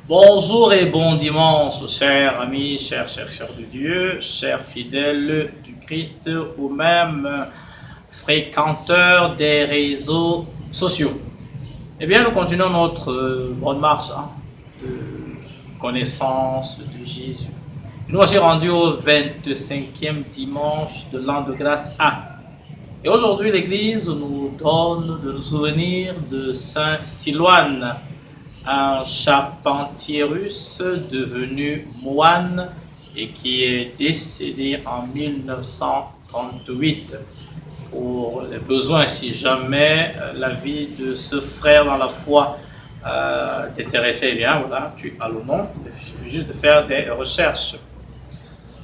Bonjour et bon dimanche, chers amis, chers chercheurs de Dieu, chers fidèles du Christ ou même fréquenteurs des réseaux sociaux. Eh bien, nous continuons notre bonne marche de connaissance de Jésus. Nous voici rendus au 25e dimanche de l'an de grâce A. Et aujourd'hui, l'Église nous donne de nous souvenir de Saint Silouane, un charpentier russe devenu moine et qui est décédé en 1938. Pour les besoins, si jamais la vie de ce frère dans la foi t'intéressait, eh bien voilà, tu as le nom, il suffit juste de faire des recherches.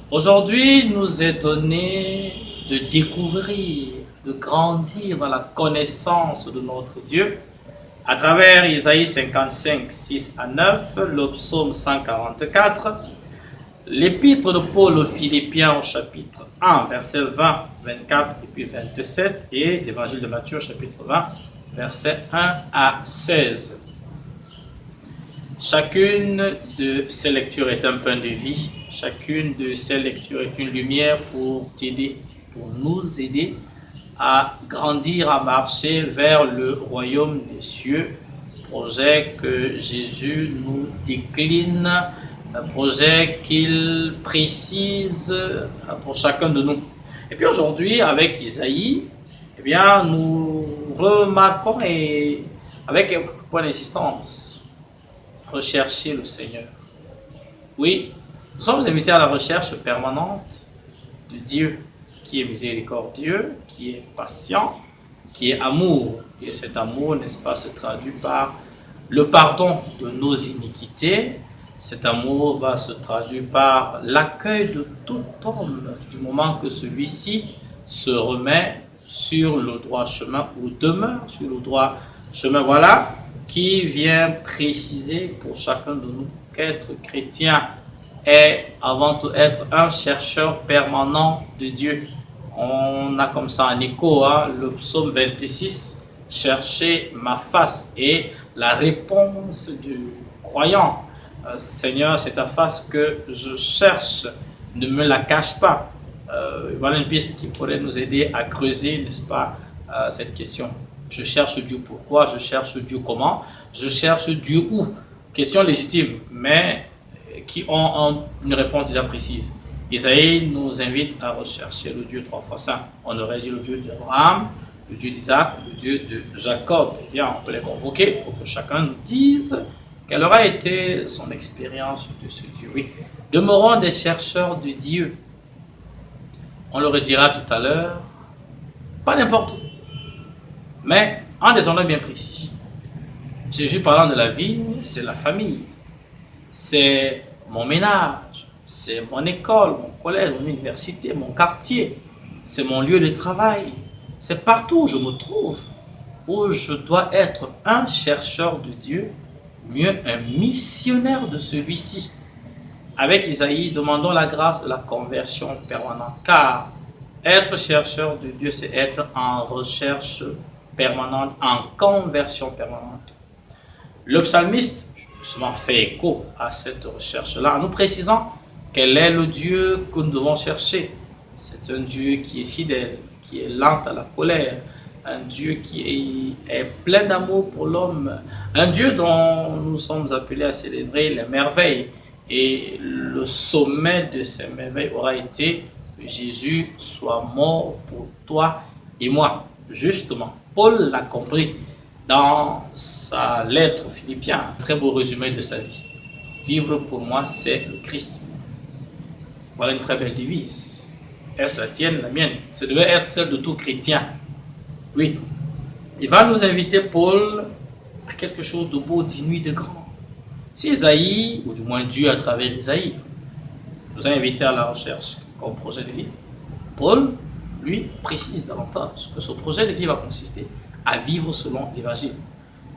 Aujourd'hui, nous est donné de découvrir, de grandir dans la connaissance de notre Dieu, à travers Isaïe 55, 6 à 9, le psaume 144, l'épître de Paul aux Philippiens au chapitre 1, versets 20, 24 et puis 27, et l'évangile de Matthieu au chapitre 20, versets 1 à 16. Chacune de ces lectures est un pain de vie, chacune de ces lectures est une lumière pour t'aider, pour nous aider à grandir, à marcher vers le royaume des cieux, projet que Jésus nous décline, un projet qu'il précise pour chacun de nous. Et puis aujourd'hui, avec Isaïe, eh bien, nous remarquons et avec un point d'insistance, rechercher le Seigneur. Oui, nous sommes invités à la recherche permanente de Dieu, qui est miséricordieux, qui est patient, qui est amour. Et cet amour, n'est-ce pas, se traduit par le pardon de nos iniquités. Cet amour va se traduire par l'accueil de tout homme du moment que celui-ci se remet sur le droit chemin ou demeure sur le droit chemin. Voilà qui vient préciser pour chacun de nous qu'être chrétien est avant tout être un chercheur permanent de Dieu. On a comme ça un écho, le psaume 26, « Cherchez ma face » et la réponse du croyant. Seigneur, c'est ta face que je cherche, ne me la cache pas. Voilà une piste qui pourrait nous aider à creuser, n'est-ce pas, cette question. Je cherche Dieu pourquoi, je cherche Dieu comment, je cherche Dieu où. Question légitime, mais qui ont une réponse déjà précise. Isaïe nous invite à rechercher le Dieu trois fois saint. On aurait dit le Dieu d'Abraham, le Dieu d'Isaac, le Dieu de Jacob. Eh bien, on peut les convoquer pour que chacun nous dise quelle aura été son expérience de ce Dieu. Oui, demeurons des chercheurs de Dieu. On le redira tout à l'heure, pas n'importe où, mais en des endroits bien précis. Jésus parlant de la vie, c'est la famille, c'est mon ménage, c'est mon école, mon collège, mon université, mon quartier, c'est mon lieu de travail, c'est partout où je me trouve, où je dois être un chercheur de Dieu, mieux un missionnaire de celui-ci. Avec Isaïe, demandons la grâce de la conversion permanente, car être chercheur de Dieu, c'est être en recherche permanente, en conversion permanente. Le psalmiste justement fait écho à cette recherche-là, en nous précisant quel est le Dieu que nous devons chercher. C'est un Dieu qui est fidèle, qui est lent à la colère, un Dieu qui est plein d'amour pour l'homme, un Dieu dont nous sommes appelés à célébrer les merveilles. Et le sommet de ces merveilles aura été que Jésus soit mort pour toi et moi. Justement, Paul l'a compris dans sa lettre aux Philippiens, un très beau résumé de sa vie. Vivre pour moi, c'est le Christ. Voilà une très belle devise. Est-ce la tienne, la mienne? Ça devait être celle de tout chrétien. Oui. Il va nous inviter, Paul, à quelque chose de beau, d'inouï, de grand. Si Isaïe, ou du moins Dieu à travers Isaïe, nous a invités à la recherche comme projet de vie, Paul, lui, précise davantage que ce projet de vie va consister à vivre selon l'évangile.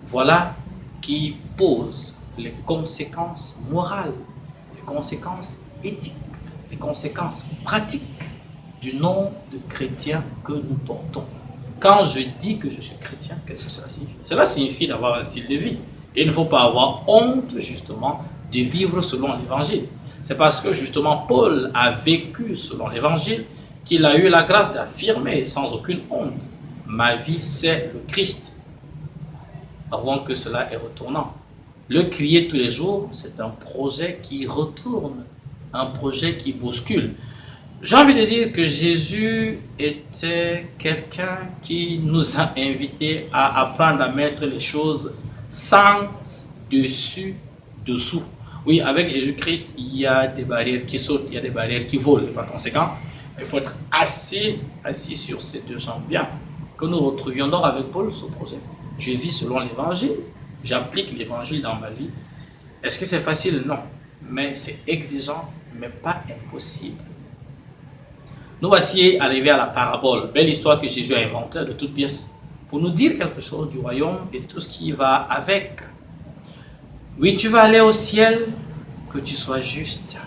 Voilà qui pose les conséquences morales, les conséquences éthiques, les conséquences pratiques du nom de chrétien que nous portons. Quand je dis que je suis chrétien, qu'est-ce que cela signifie? Cela signifie d'avoir un style de vie. Il ne faut pas avoir honte justement de vivre selon l'évangile. C'est parce que justement Paul a vécu selon l'évangile qu'il a eu la grâce d'affirmer sans aucune honte: ma vie c'est le Christ. Avant que cela est retournant. Le crier tous les jours, c'est un projet qui retourne, un projet qui bouscule. J'ai envie de dire que Jésus était quelqu'un qui nous a invités à apprendre à mettre les choses sans dessus, dessous. Oui, avec Jésus-Christ, il y a des barrières qui sautent, il y a des barrières qui volent. Et par conséquent, il faut être assis sur ces deux jambes. Bien, que nous retrouvions donc avec Paul ce projet. Je vis selon l'évangile, j'applique l'évangile dans ma vie. Est-ce que c'est facile? Non, mais c'est exigeant, mais pas impossible. Nous voici arrivés à la parabole, belle histoire que Jésus a inventée de toutes pièces, pour nous dire quelque chose du royaume et de tout ce qui va avec. Oui, tu vas aller au ciel, que tu sois juste.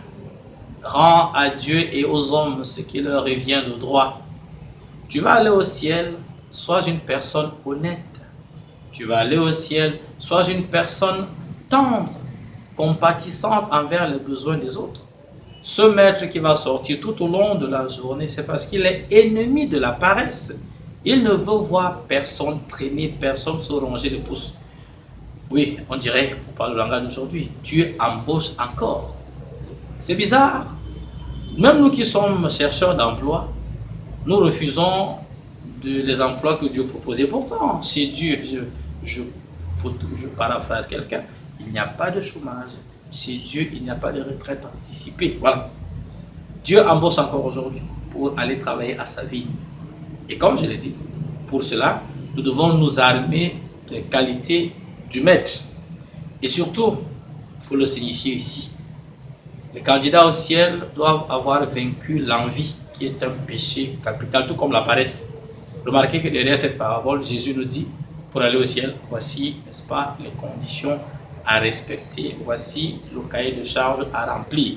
Rends à Dieu et aux hommes ce qui leur revient de droit. Tu vas aller au ciel, sois une personne honnête. Tu vas aller au ciel, sois une personne tendre, compatissante envers les besoins des autres. Ce maître qui va sortir tout au long de la journée, c'est parce qu'il est ennemi de la paresse. Il ne veut voir personne traîner, personne se ronger les pouces. Oui, on dirait, pour parler le langage d'aujourd'hui, Dieu embauche encore. C'est bizarre. Même nous qui sommes chercheurs d'emploi, nous refusons les emplois que Dieu proposait. Pourtant, chez Dieu, je paraphrase quelqu'un, il n'y a pas de chômage. Chez Dieu, il n'y a pas de retraite anticipée. Voilà. Dieu embauche encore aujourd'hui pour aller travailler à sa vie. Et comme je l'ai dit, pour cela, nous devons nous armer des qualités du maître. Et surtout, il faut le signifier ici, les candidats au ciel doivent avoir vaincu l'envie, qui est un péché capital, tout comme la paresse. Remarquez que derrière cette parabole, Jésus nous dit, pour aller au ciel, voici, n'est-ce pas, les conditions à respecter, voici le cahier de charges à remplir.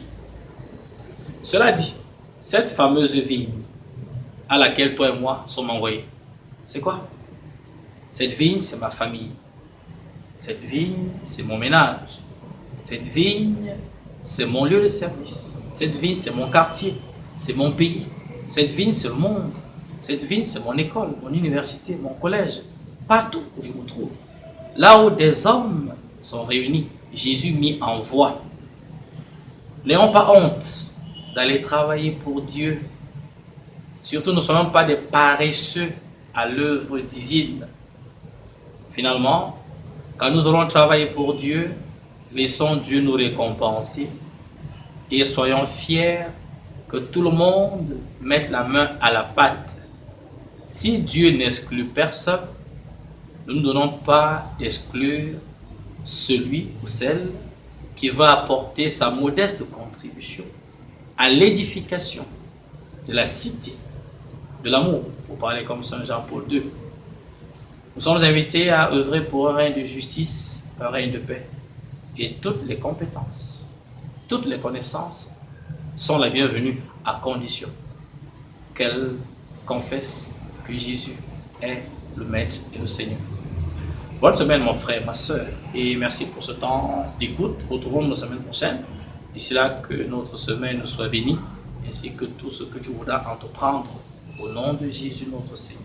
Cela dit, cette fameuse vigne à laquelle toi et moi sommes envoyés, c'est quoi? Cette vigne, c'est ma famille. Cette vigne, c'est mon ménage. Cette vigne, c'est mon lieu de service. Cette vigne, c'est mon quartier, c'est mon pays. Cette vigne, c'est le monde. Cette vigne, c'est mon école, mon université, mon collège. Partout où je me trouve. Là où des hommes sont réunis, Jésus m'y envoie. N'ayons pas honte d'aller travailler pour Dieu. Surtout, nous ne sommes pas des paresseux à l'œuvre divine. Finalement, quand nous aurons travaillé pour Dieu, laissons Dieu nous récompenser et soyons fiers que tout le monde mette la main à la pâte. Si Dieu n'exclut personne, nous ne donnons pas d'exclure celui ou celle qui va apporter sa modeste contribution à l'édification de la cité, de l'amour, pour parler comme Saint Jean-Paul II. Nous sommes invités à œuvrer pour un règne de justice, un règne de paix. Et toutes les compétences, toutes les connaissances sont la bienvenue à condition qu'elles confessent que Jésus est le Maître et le Seigneur. Bonne semaine mon frère, ma soeur, et merci pour ce temps d'écoute. Retrouvons-nous la semaine prochaine. D'ici là, que notre semaine soit bénie, ainsi que tout ce que tu voudras entreprendre au nom de Jésus notre Seigneur.